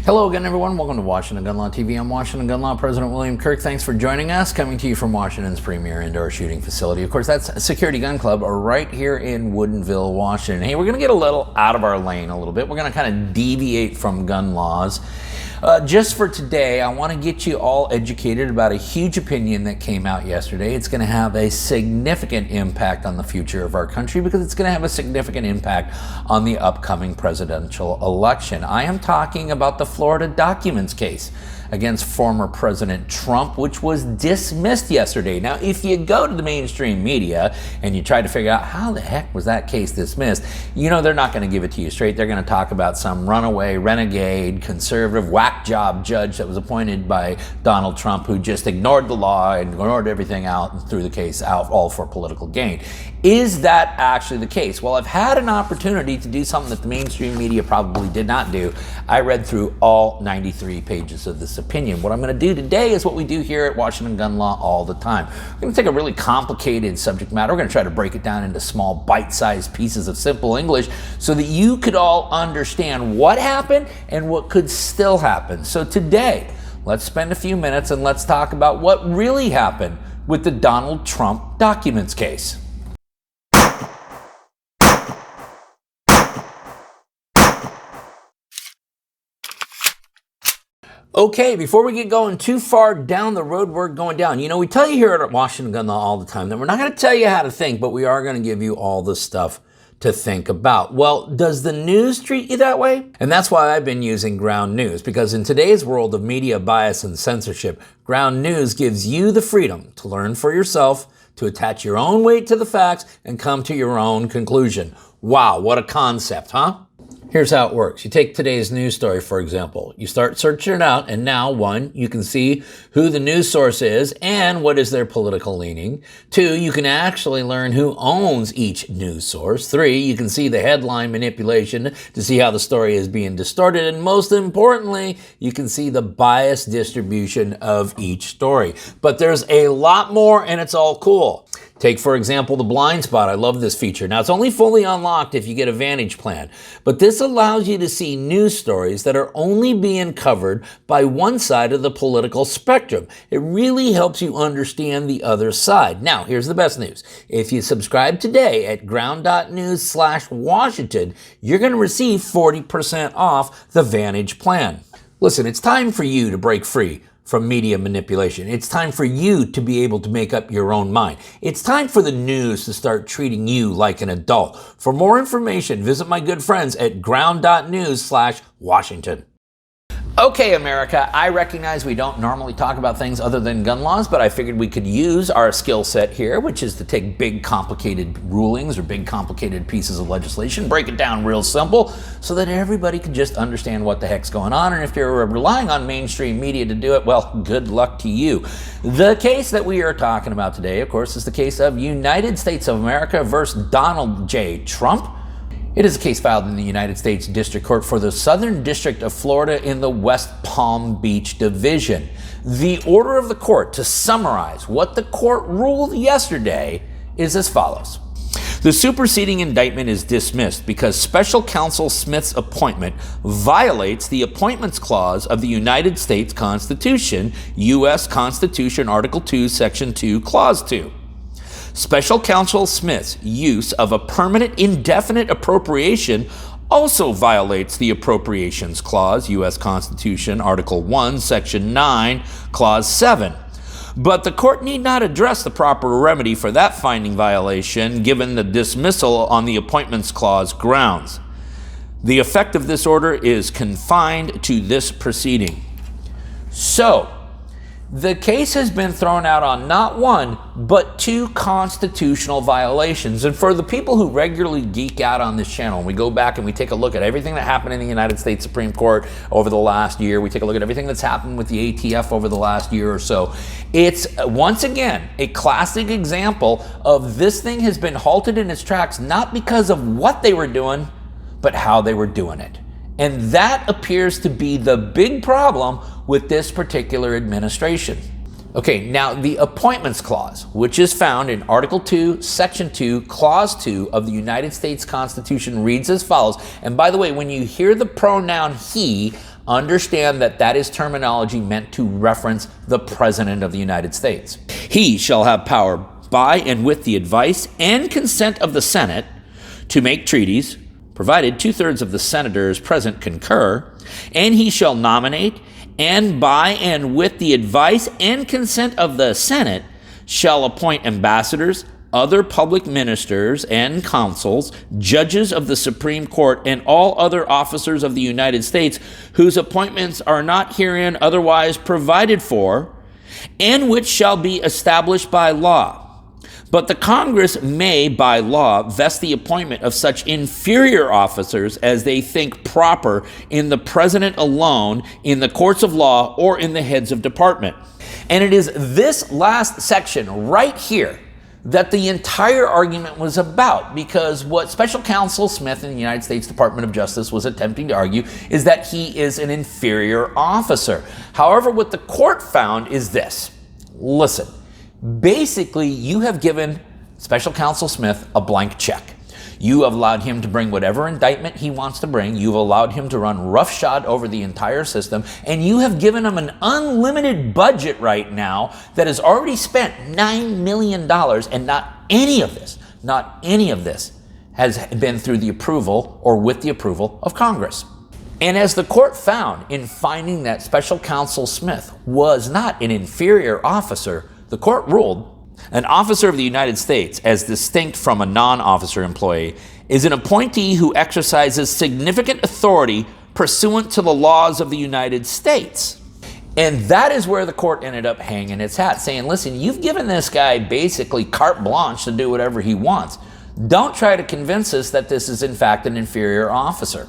Hello again, everyone. Welcome to Washington Gun Law TV. I'm Washington Gun Law President William Kirk. Thanks for joining us. Coming to you from Washington's premier indoor shooting facility. Of course, that's Security Gun Club right here in Woodinville, Washington. Hey, we're going to get a little out of our lane a little bit. We're going to kind of deviate from gun laws. Just for today, I want to get you all educated about a huge opinion that came out yesterday. It's going to have a significant impact on the future of our country because it's going to have a significant impact on the upcoming presidential election. I am talking about the Florida documents case against former President Trump, which was dismissed yesterday. Now, if you go to the mainstream media and you try to figure out how the heck was that case dismissed, you know they're not going to give it to you straight. They're going to talk about some runaway, renegade, conservative, whack job judge that was appointed by Donald Trump who just ignored the law and ignored everything out and threw the case out all for political gain. Is that actually the case? Well, I've had an opportunity to do something that the mainstream media probably did not do. I read through all 93 pages of this opinion. What I'm going to do today is what we do here at Washington Gun Law all the time. We're going to take a really complicated subject matter. We're going to try to break it down into small bite-sized pieces of simple English so that you could all understand what happened and what could still happen. So today, let's spend a few minutes and let's talk about what really happened with the Donald Trump documents case. Okay, before we get going too far down the road we're going down, you know, we tell you here at Washington Gun Law all the time that we're not going to tell you how to think, but we are going to give you all the stuff to think about. Well, does the news treat you that way? And that's why I've been using Ground News, because in today's world of media bias and censorship, Ground News gives you the freedom to learn for yourself, to attach your own weight to the facts, and come to your own conclusion. Wow, what a concept, huh? Here's how it works. You take today's news story, for example. You start searching it out, and now, 1, you can see who the news source is and what is their political leaning. 2, you can actually learn who owns each news source. 3, you can see the headline manipulation to see how the story is being distorted. And most importantly, you can see the biased distribution of each story. But there's a lot more, and it's all cool. Take, for example, the blind spot. I love this feature. Now, it's only fully unlocked if you get a Vantage plan, but this allows you to see news stories that are only being covered by one side of the political spectrum. It really helps you understand the other side. Now, here's the best news. If you subscribe today at ground.news/Washington, you're going to receive 40% off the Vantage plan. Listen, it's time for you to break free from media manipulation. It's time for you to be able to make up your own mind. It's time for the news to start treating you like an adult. For more information, visit my good friends at ground.news/Washington. Okay, America, I recognize we don't normally talk about things other than gun laws, but I figured we could use our skill set here, which is to take big, complicated rulings or big, complicated pieces of legislation, break it down real simple so that everybody can just understand what the heck's going on. And if you're relying on mainstream media to do it, well, good luck to you. The case that we are talking about today, of course, is the case of United States of America versus Donald J. Trump. It is a case filed in the United States District Court for the Southern District of Florida in the West Palm Beach Division. The order of the court, to summarize what the court ruled yesterday, is as follows. The superseding indictment is dismissed because Special Counsel Smith's appointment violates the Appointments Clause of the United States Constitution, U.S. Constitution, Article 2, Section 2, Clause 2. Special Counsel Smith's use of a permanent indefinite appropriation also violates the Appropriations Clause, U.S. Constitution, Article 1, Section 9, Clause 7. But the court need not address the proper remedy for that finding violation given the dismissal on the Appointments Clause grounds. The effect of this order is confined to this proceeding. So, the case has been thrown out on not one, but 2 constitutional violations. And for the people who regularly geek out on this channel, we go back and we take a look at everything that happened in the United States Supreme Court over the last year. We take a look at everything that's happened with the ATF over the last year or so. It's, once again, a classic example of this thing has been halted in its tracks, not because of what they were doing, but how they were doing it. And that appears to be the big problem with this particular administration. Okay, now the Appointments Clause, which is found in Article 2, Section 2, Clause 2 of the United States Constitution, reads as follows. And by the way, when you hear the pronoun he, Understand that that is terminology meant to reference the President of the United States. He shall have power by and with the advice and consent of the Senate to make treaties, provided 2/3 of the senators present concur, and he shall nominate, and by and with the advice and consent of the Senate shall appoint ambassadors, other public ministers and consuls, judges of the Supreme Court, and all other officers of the United States whose appointments are not herein otherwise provided for, and which shall be established by law. But the Congress may, by law, vest the appointment of such inferior officers as they think proper in the President alone, in the courts of law, or in the heads of department. And it is this last section right here that the entire argument was about, because what Special Counsel Smith in the United States Department of Justice was attempting to argue is that he is an inferior officer. However, what the court found is this. Listen. Basically, you have given Special Counsel Smith a blank check. You have allowed him to bring whatever indictment he wants to bring. You've allowed him to run roughshod over the entire system. And you have given him an unlimited budget right now that has already spent $9 million. And not any of this has been through the approval or with the approval of Congress. And as the court found in finding that Special Counsel Smith was not an inferior officer, the court ruled an officer of the United States, as distinct from a non-officer employee, is an appointee who exercises significant authority pursuant to the laws of the United States. And that is where the court ended up hanging its hat, saying, listen, you've given this guy basically carte blanche to do whatever he wants. Don't try to convince us that this is in fact an inferior officer.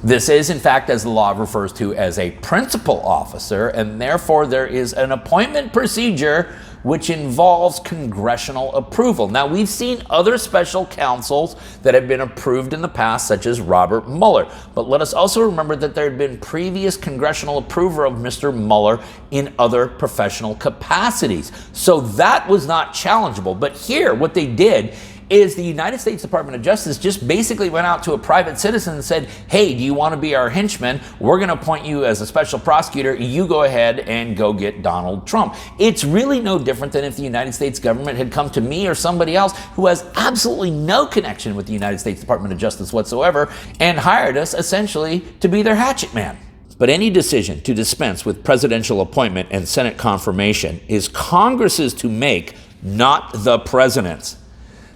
This is, in fact, as the law refers to, as a principal officer, and therefore there is an appointment procedure which involves congressional approval. Now, we've seen other special counsels that have been approved in the past, such as Robert Mueller. But let us also remember that there had been previous congressional approval of Mr. Mueller in other professional capacities. So that was not challengeable. But here, what they did is the United States Department of Justice just basically went out to a private citizen and said, hey, do you want to be our henchman? We're going to appoint you as a special prosecutor. You go ahead and go get Donald Trump. It's really no different than if the United States government had come to me or somebody else who has absolutely no connection with the United States Department of Justice whatsoever and hired us essentially to be their hatchet man. But any decision to dispense with presidential appointment and Senate confirmation is Congress's to make, not the president's.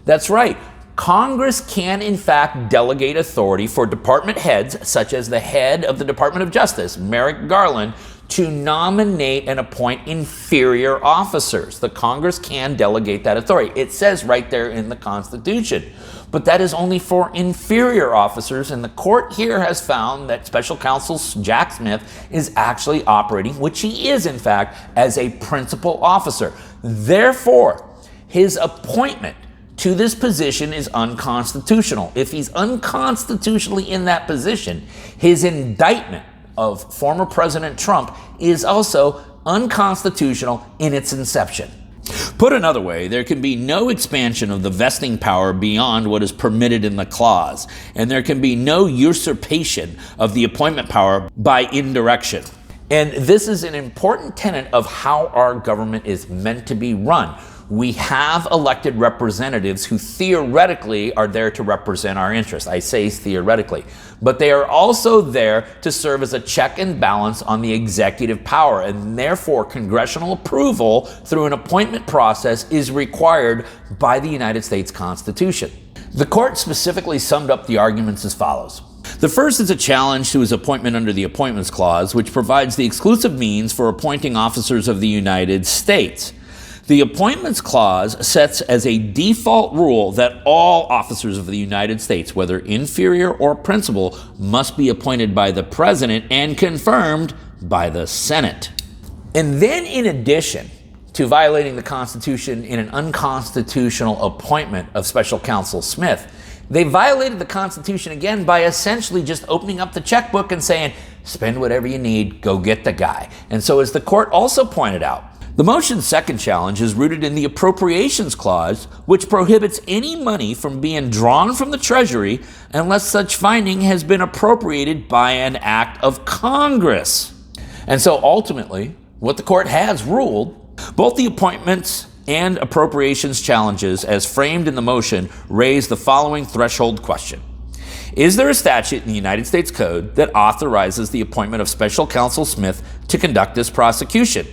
That's right. Congress can, in fact, delegate authority for department heads, such as the head of the Department of Justice, Merrick Garland, to nominate and appoint inferior officers. The Congress can delegate that authority. It says right there in the Constitution. But that is only for inferior officers, and the court here has found that Special Counsel Jack Smith is actually operating, which he is, in fact, as a principal officer. Therefore, his appointment to this position is unconstitutional. If he's unconstitutionally in that position, his indictment of former President Trump is also unconstitutional in its inception. Put another way, there can be no expansion of the vesting power beyond what is permitted in the clause, and there can be no usurpation of the appointment power by indirection. And this is an important tenet of how our government is meant to be run. We have elected representatives who theoretically are there to represent our interests. I say theoretically, but they are also there to serve as a check and balance on the executive power, and therefore congressional approval through an appointment process is required by the United States Constitution. The court specifically summed up the arguments as follows. The first is a challenge to his appointment under the Appointments Clause, which provides the exclusive means for appointing officers of the United States. The Appointments Clause sets as a default rule that all officers of the United States, whether inferior or principal, must be appointed by the President and confirmed by the Senate. And then, in addition to violating the Constitution in an unconstitutional appointment of Special Counsel Smith, they violated the Constitution again by essentially just opening up the checkbook and saying, spend whatever you need, go get the guy. And so, as the court also pointed out, The motion's second challenge is rooted in the appropriations clause, which prohibits any money from being drawn from the Treasury unless such finding has been appropriated by an act of Congress. And so ultimately, what the court has ruled, both the appointments and appropriations challenges as framed in the motion raise the following threshold question. Is there a statute in the United States Code that authorizes the appointment of Special Counsel Smith to conduct this prosecution?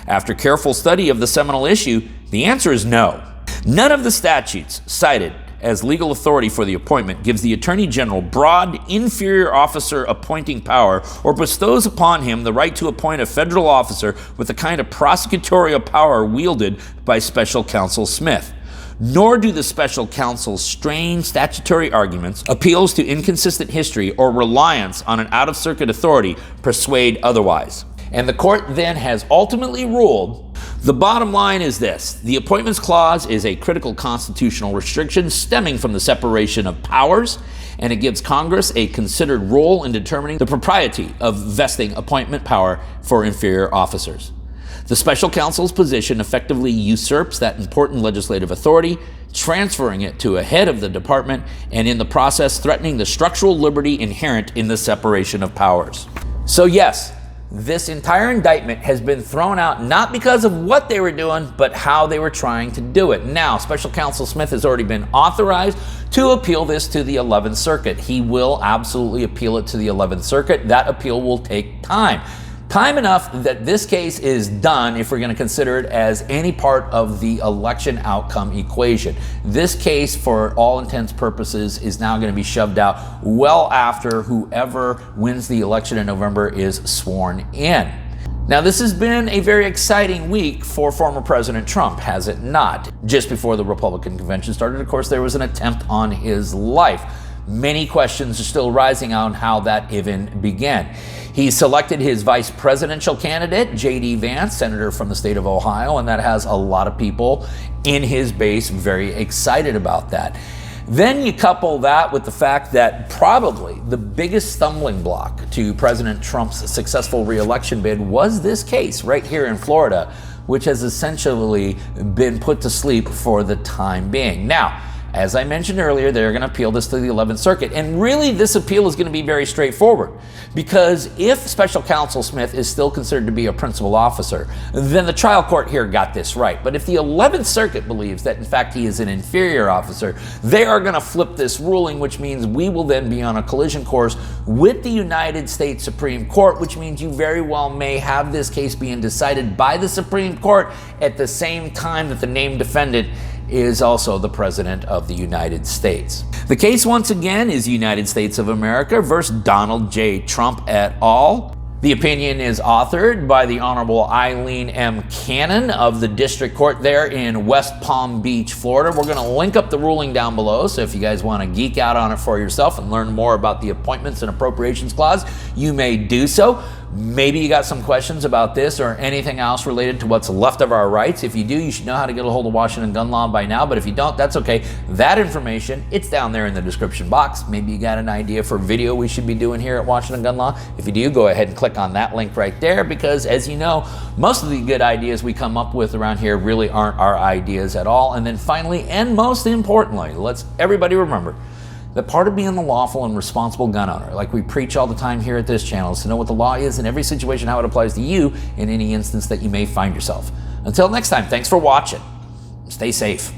After careful study of the seminal issue, the answer is no. None of the statutes cited as legal authority for the appointment gives the Attorney General broad, inferior officer appointing power or bestows upon him the right to appoint a federal officer with the kind of prosecutorial power wielded by Special Counsel Smith. Nor do the special counsel's strained statutory arguments, appeals to inconsistent history, or reliance on an out-of-circuit authority persuade otherwise. And the court then has ultimately ruled, the bottom line is this: the Appointments Clause is a critical constitutional restriction stemming from the separation of powers, and it gives Congress a considered role in determining the propriety of vesting appointment power for inferior officers. The special counsel's position effectively usurps that important legislative authority, transferring it to a head of the department, and in the process threatening the structural liberty inherent in the separation of powers. So yes, this entire indictment has been thrown out not because of what they were doing, but how they were trying to do it. Now, Special Counsel Smith has already been authorized to appeal this to the 11th Circuit. He will absolutely appeal it to the 11th Circuit. That appeal will take time. Time enough that this case is done if we're going to consider it as any part of the election outcome equation. This case, for all intents purposes, is now going to be shoved out well after whoever wins the election in November is sworn in. Now, this has been a very exciting week for former President Trump, has it not? Just before the Republican convention started, of course, there was an attempt on his life. Many questions are still rising on how that even began. He selected his vice presidential candidate, J.D. Vance, senator from the state of Ohio, and that has a lot of people in his base very excited about that. Then you couple that with the fact that probably the biggest stumbling block to President Trump's successful reelection bid was this case right here in Florida, which has essentially been put to sleep for the time being. Now, as I mentioned earlier, they're going to appeal this to the 11th Circuit. And really, this appeal is going to be very straightforward. Because if Special Counsel Smith is still considered to be a principal officer, then the trial court here got this right. But if the 11th Circuit believes that, in fact, he is an inferior officer, they are going to flip this ruling, which means we will then be on a collision course with the United States Supreme Court, which means you very well may have this case being decided by the Supreme Court at the same time that the named defendant is also the President of the United States. The case, once again, is United States of America versus Donald J. Trump et al. The opinion is authored by the Honorable Eileen M. Cannon of the District Court there in West Palm Beach, Florida. We're going to link up the ruling down below, so if you guys want to geek out on it for yourself and learn more about the Appointments and Appropriations Clause, you may do so. Maybe you got some questions about this or anything else related to what's left of our rights. If you do, you should know how to get a hold of Washington gun law by now, but if you don't, that's okay. That information, it's down there in the description box. Maybe you got an idea for a video we should be doing here at Washington Gun Law. If you do, go ahead and click on that link right there, because as you know, most of the good ideas we come up with around here really aren't our ideas at all. And then finally, and most importantly, let's everybody remember that part of being the lawful and responsible gun owner, like we preach all the time here at this channel, is to know what the law is in every situation, how it applies to you in any instance that you may find yourself. Until next time, thanks for watching. Stay safe.